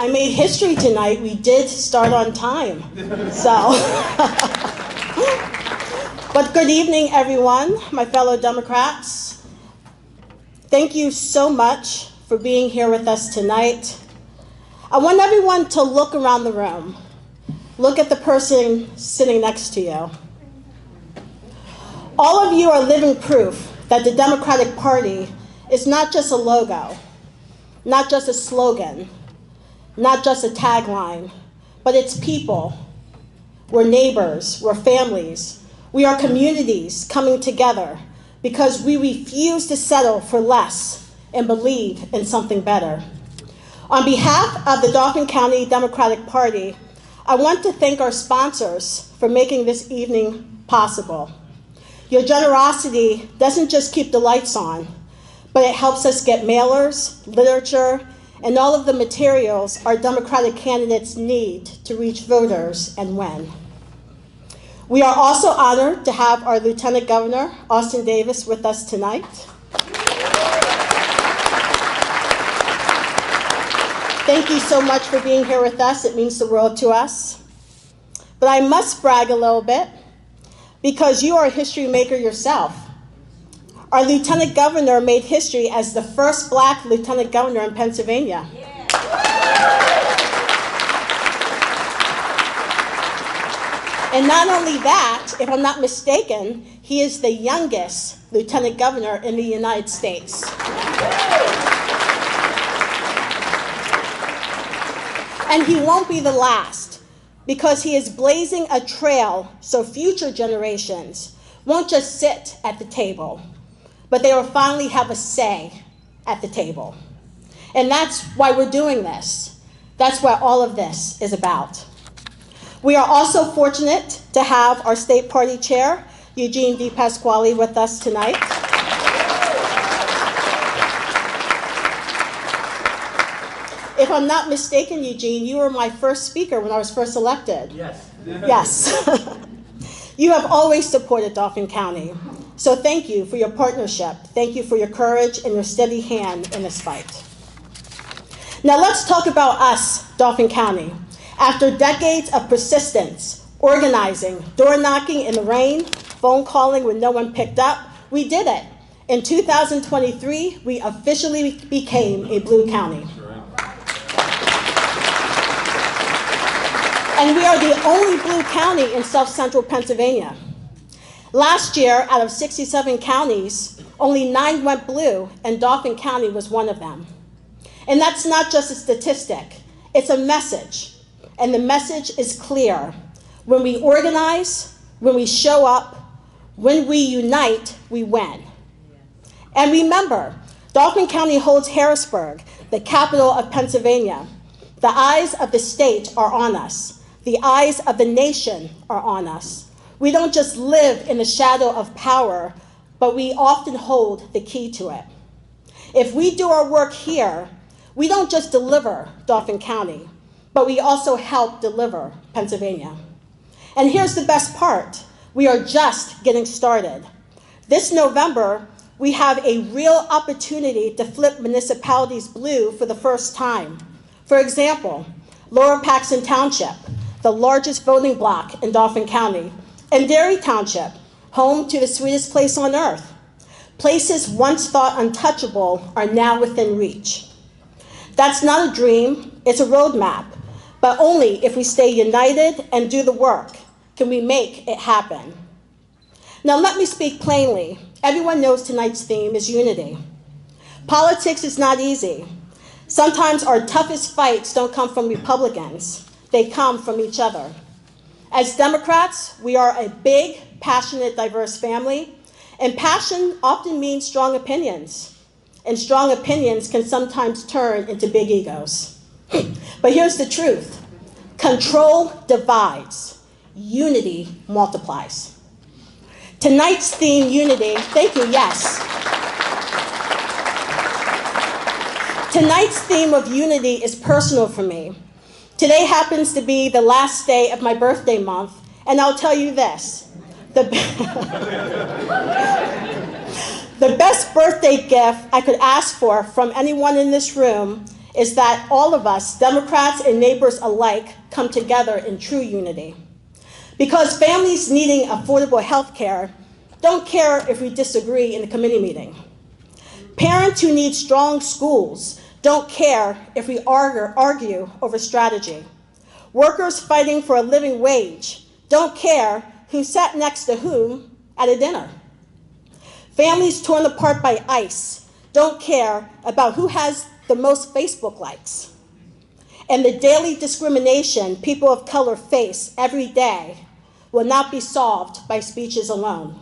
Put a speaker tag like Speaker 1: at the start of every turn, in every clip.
Speaker 1: I made history tonight. We did start on time. So, but good evening, everyone, my fellow Democrats. Thank you so much for being here with us tonight. I want everyone to look around the room. Look at the person sitting next to you. All of you are living proof that the Democratic Party is not just a logo, not just a slogan, not just a tagline, but it's people. We're neighbors, we're families. We are communities coming together because we refuse to settle for less and believe in something better. On behalf of the Dauphin County Democratic Party, I want to thank our sponsors for making this evening possible. Your generosity doesn't just keep the lights on, but it helps us get mailers, literature, and all of the materials our Democratic candidates need to reach voters and win. We are also honored to have our Lieutenant Governor, Austin Davis, with us tonight. Thank you so much for being here with us. It means the world to us. But I must brag a little bit because you are a history maker yourself. Our Lieutenant Governor made history as the first Black Lieutenant Governor in Pennsylvania. Yeah. And not only that, if I'm not mistaken, he is the youngest Lieutenant Governor in the United States. And he won't be the last, because he is blazing a trail so future generations won't just sit at the table, but they will finally have a say at the table. And that's why we're doing this. That's what all of this is about. We are also fortunate to have our state party chair, Eugene DePasquale, with us tonight. If I'm not mistaken, Eugene, you were my first speaker when I was first elected.
Speaker 2: Yes.
Speaker 1: Yes. You have always supported Dauphin County. So thank you for your partnership. Thank you for your courage and your steady hand in this fight. Now let's talk about us, Dauphin County. After decades of persistence, organizing, door knocking in the rain, phone calling when no one picked up, we did it. In 2023, we officially became a blue county. And we are the only blue county in south-central Pennsylvania. Last year, out of 67 counties, only 9 went blue, and Dauphin County was one of them. And that's not just a statistic, it's a message. And the message is clear. When we organize, when we show up, when we unite, we win. And remember, Dauphin County holds Harrisburg, the capital of Pennsylvania. The eyes of the state are on us. The eyes of the nation are on us. We don't just live in the shadow of power, but we often hold the key to it. If we do our work here, we don't just deliver Dauphin County, but we also help deliver Pennsylvania. And here's the best part. We are just getting started. This November, we have a real opportunity to flip municipalities blue for the first time. For example, Lower Paxton Township, the largest voting bloc in Dauphin County, and Derry Township, home to the sweetest place on earth. Places once thought untouchable are now within reach. That's not a dream, it's a roadmap, but only if we stay united and do the work can we make it happen. Now let me speak plainly. Everyone knows tonight's theme is unity. Politics is not easy. Sometimes our toughest fights don't come from Republicans, they come from each other. As Democrats, we are a big, passionate, diverse family, and passion often means strong opinions. And strong opinions can sometimes turn into big egos. But here's the truth. Control divides. Unity multiplies. Tonight's theme, unity, thank you, yes. Tonight's theme of unity is personal for me. Today happens to be the last day of my birthday month, and I'll tell you this. The best birthday gift I could ask for from anyone in this room is that all of us, Democrats and neighbors alike, come together in true unity. Because families needing affordable health care don't care if we disagree in the committee meeting. Parents who need strong schools don't care if we argue over strategy. Workers fighting for a living wage don't care who sat next to whom at a dinner. Families torn apart by ICE don't care about who has the most Facebook likes. And the daily discrimination people of color face every day will not be solved by speeches alone.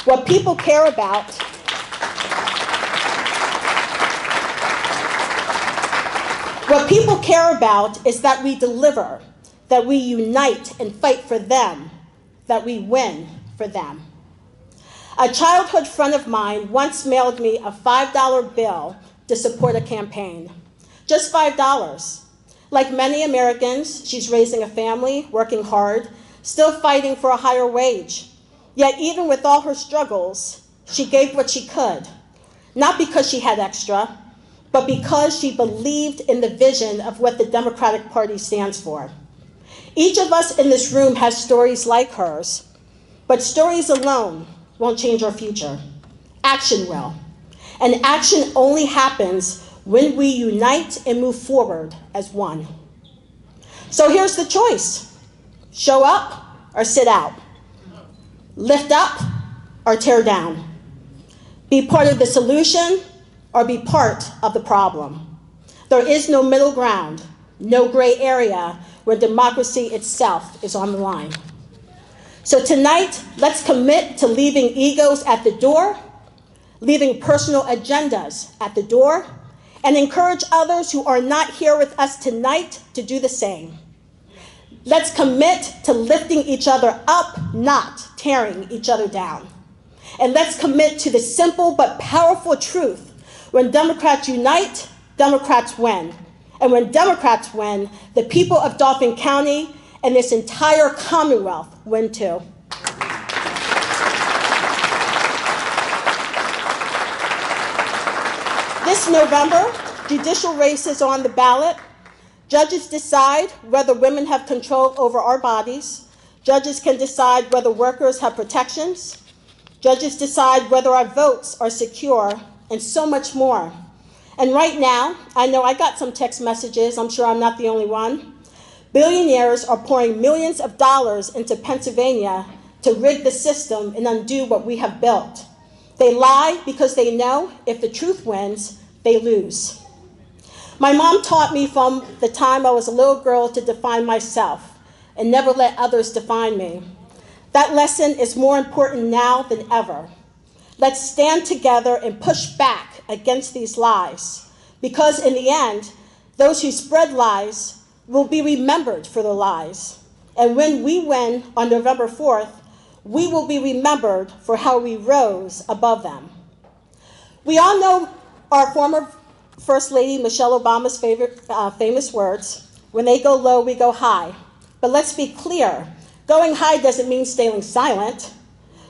Speaker 1: What people care about is that we deliver, that we unite and fight for them, that we win for them. A childhood friend of mine once mailed me a $5 bill to support a campaign. Just $5. Like many Americans, she's raising a family, working hard, still fighting for a higher wage. Yet even with all her struggles, she gave what she could, not because she had extra, but because she believed in the vision of what the Democratic Party stands for. Each of us in this room has stories like hers, but stories alone won't change our future. Action will. And action only happens when we unite and move forward as one. So here's the choice. Show up or sit out. Lift up or tear down. Be part of the solution or be part of the problem. There is no middle ground, no gray area where democracy itself is on the line. So tonight, let's commit to leaving egos at the door, leaving personal agendas at the door, and encourage others who are not here with us tonight to do the same. Let's commit to lifting each other up, not tearing each other down. And let's commit to the simple but powerful truth: when Democrats unite, Democrats win. And when Democrats win, the people of Dauphin County and this entire Commonwealth win too. This November, judicial races are on the ballot. Judges decide whether women have control over our bodies. Judges can decide whether workers have protections. Judges decide whether our votes are secure, and so much more. And right now, I know I got some text messages, I'm sure I'm not the only one. Billionaires are pouring millions of dollars into Pennsylvania to rig the system and undo what we have built. They lie because they know if the truth wins, they lose. My mom taught me from the time I was a little girl to define myself and never let others define me. That lesson is more important now than ever. Let's stand together and push back against these lies, because in the end, those who spread lies will be remembered for their lies. And when we win on November 4th, we will be remembered for how we rose above them. We all know our former First Lady Michelle Obama's famous words: when they go low, we go high. But let's be clear, going high doesn't mean staying silent.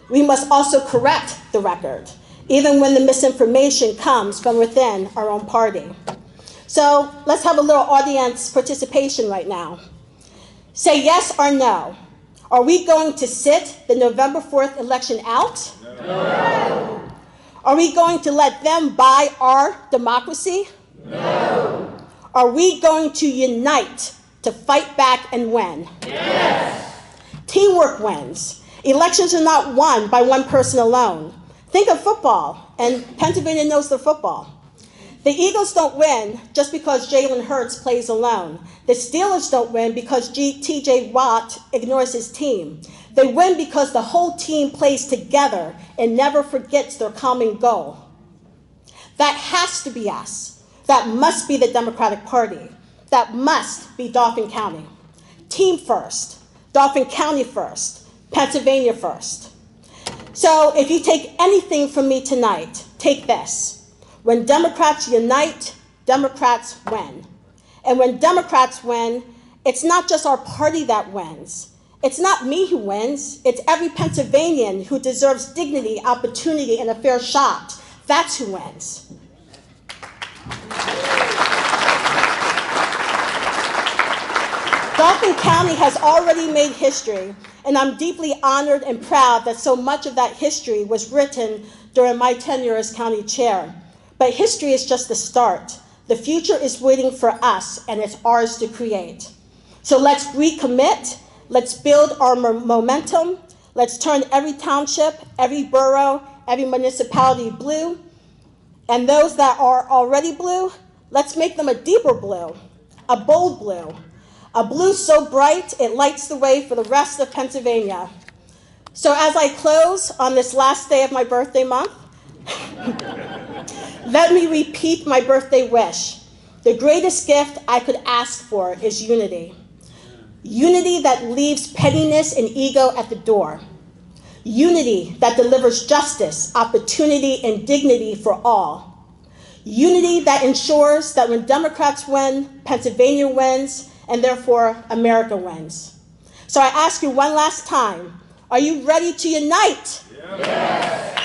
Speaker 1: We must also correct the record, even when the misinformation comes from within our own party. So let's have a little audience participation right now. Say yes or no. Are we going to sit the November 4th election out?
Speaker 2: No.
Speaker 1: Are we going to let them buy our democracy?
Speaker 2: No.
Speaker 1: Are we going to unite to fight back and win?
Speaker 2: Yes.
Speaker 1: Teamwork wins. Elections are not won by one person alone. Think of football, and Pennsylvania knows their football. The Eagles don't win just because Jalen Hurts plays alone. The Steelers don't win because T.J. Watt ignores his team. They win because the whole team plays together and never forgets their common goal. That has to be us. That must be the Democratic Party. That must be Dauphin County. Team first. Dauphin County first. Pennsylvania first. So if you take anything from me tonight, take this. When Democrats unite, Democrats win. And when Democrats win, it's not just our party that wins. It's not me who wins. It's every Pennsylvanian who deserves dignity, opportunity, and a fair shot. That's who wins. Dauphin County has already made history, and I'm deeply honored and proud that so much of that history was written during my tenure as county chair. But history is just the start. The future is waiting for us, and it's ours to create. So let's recommit, let's build our momentum, let's turn every township, every borough, every municipality blue, and those that are already blue, let's make them a deeper blue, a bold blue, a blue so bright it lights the way for the rest of Pennsylvania. So as I close on this last day of my birthday month, let me repeat my birthday wish. The greatest gift I could ask for is unity. Unity that leaves pettiness and ego at the door. Unity that delivers justice, opportunity, and dignity for all. Unity that ensures that when Democrats win, Pennsylvania wins, and therefore America wins. So I ask you one last time, are you ready to unite?
Speaker 2: Yes.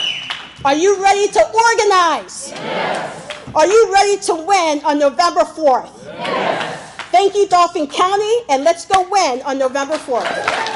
Speaker 1: Are you ready to organize?
Speaker 2: Yes.
Speaker 1: Are you ready to win on November 4th?
Speaker 2: Yes.
Speaker 1: Thank you, Dauphin County, and let's go win on November 4th.